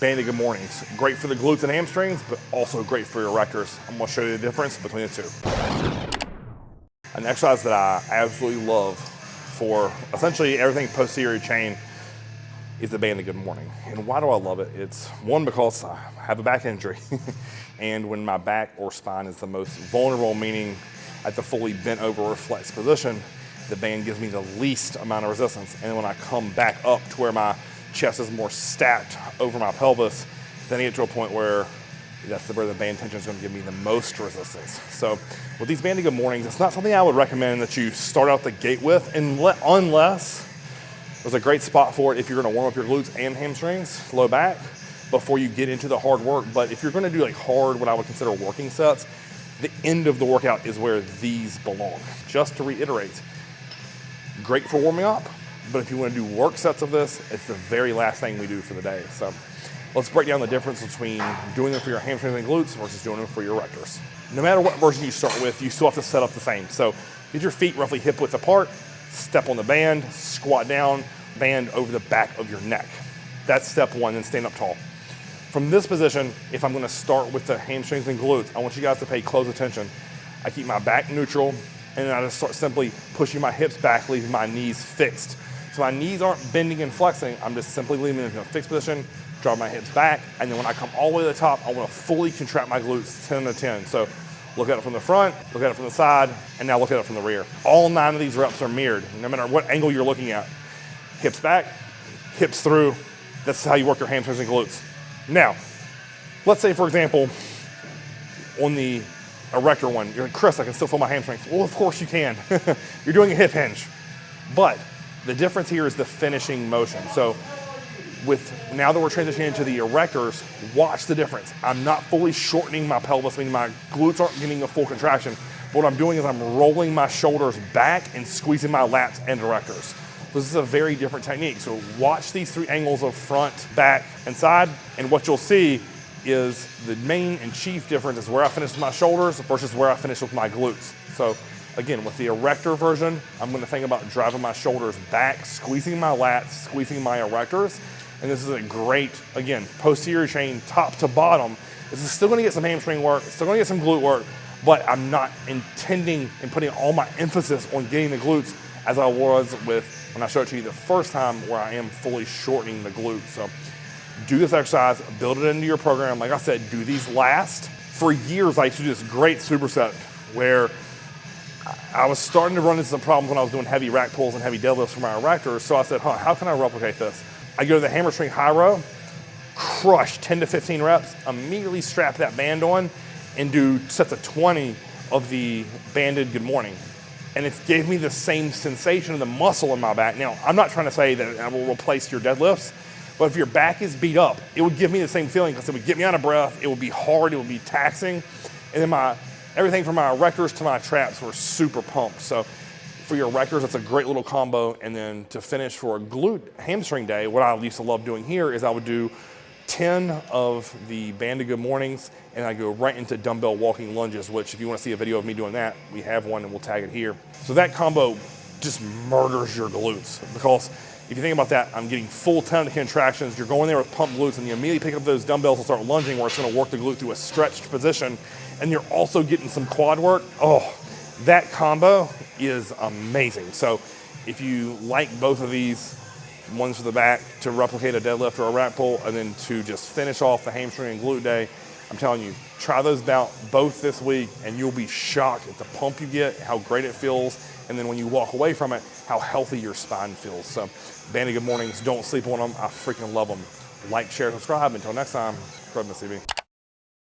Banded good mornings. Great for the glutes and hamstrings, but also great for your erectors. I'm gonna show you the difference between the two. An exercise that I absolutely love for essentially everything posterior chain is the banded good morning. And why do I love it? It's one, because I have a back injury. And when my back or spine is the most vulnerable, meaning at the fully bent over or flexed position, the band gives me the least amount of resistance. And when I come back up to where my chest is more stacked over my pelvis, then I get to a point where that's where the band tension is going to give me the most resistance. So with these banded good mornings, it's not something I would recommend that you start out the gate with, unless there's a great spot for it if you're going to warm up your glutes and hamstrings, low back, before you get into the hard work. But if you're going to do like hard, what I would consider working sets, the end of the workout is where these belong. Just to reiterate, great for warming up, but if you want to do work sets of this, it's the very last thing we do for the day. So let's break down the difference between doing them for your hamstrings and glutes versus doing them for your erectors. No matter what version you start with, you still have to set up the same. So get your feet roughly hip width apart, step on the band, squat down, band over the back of your neck. That's step one, then stand up tall. From this position, if I'm gonna start with the hamstrings and glutes, I want you guys to pay close attention. I keep my back neutral, and then I just start simply pushing my hips back, leaving my knees fixed. So my knees aren't bending and flexing, I'm just simply leaving them in a fixed position, draw my hips back, and then when I come all the way to the top, I wanna fully contract my glutes 10 to 10. So look at it from the front, look at it from the side, and now look at it from the rear. All 9 of these reps are mirrored, no matter what angle you're looking at. Hips back, hips through, that's how you work your hamstrings and glutes. Now, let's say, for example, on the erector one, you're like, Chris, I can still feel my hamstrings. Well, of course you can. You're doing a hip hinge. But the difference here is the finishing motion. So now that we're transitioning into the erectors, watch the difference. I'm not fully shortening my pelvis, meaning my glutes aren't getting a full contraction. But what I'm doing is I'm rolling my shoulders back and squeezing my lats and erectors. This is a very different technique. So watch these 3 angles of front, back, and side, and what you'll see is the main and chief difference is where I finish with my shoulders versus where I finish with my glutes. So again, with the erector version, I'm gonna think about driving my shoulders back, squeezing my lats, squeezing my erectors, and this is a great, again, posterior chain top to bottom. This is still gonna get some hamstring work, still gonna get some glute work, but I'm not intending and putting all my emphasis on getting the glutes as I was with when I showed it to you the first time, where I am fully shortening the glutes. So do this exercise, build it into your program. Like I said, do these last. For years, I used to do this great superset where I was starting to run into some problems when I was doing heavy rack pulls and heavy deadlifts for my erectors. So I said, how can I replicate this? I go to the hamstring high row, crush 10 to 15 reps, immediately strap that band on, and do sets of 20 of the banded good morning. And it gave me the same sensation of the muscle in my back. Now, I'm not trying to say that I will replace your deadlifts, but if your back is beat up, it would give me the same feeling, because it would get me out of breath, it would be hard, it would be taxing. And then everything from my erectors to my traps were super pumped. So for your erectors, it's a great little combo. And then to finish for a glute hamstring day, what I used to love doing here is I would do 10 of the banded good mornings, and I go right into dumbbell walking lunges, which if you want to see a video of me doing that, we have one and we'll tag it here. So that combo just murders your glutes, because if you think about that, I'm getting full 10 contractions. You're going there with pump glutes, and you immediately pick up those dumbbells and start lunging, where it's going to work the glute through a stretched position, and you're also getting some quad work. Oh, that combo is amazing. So if you like both of these, one's for the back to replicate a deadlift or a rack pull, and then to just finish off the hamstring and glute day, I'm telling you, try those out both this week, and you'll be shocked at the pump you get, how great it feels, and then when you walk away from it, how healthy your spine feels. So banded good mornings, don't sleep on them. I freaking love them. Like, share, subscribe. Until next time, Crud CB.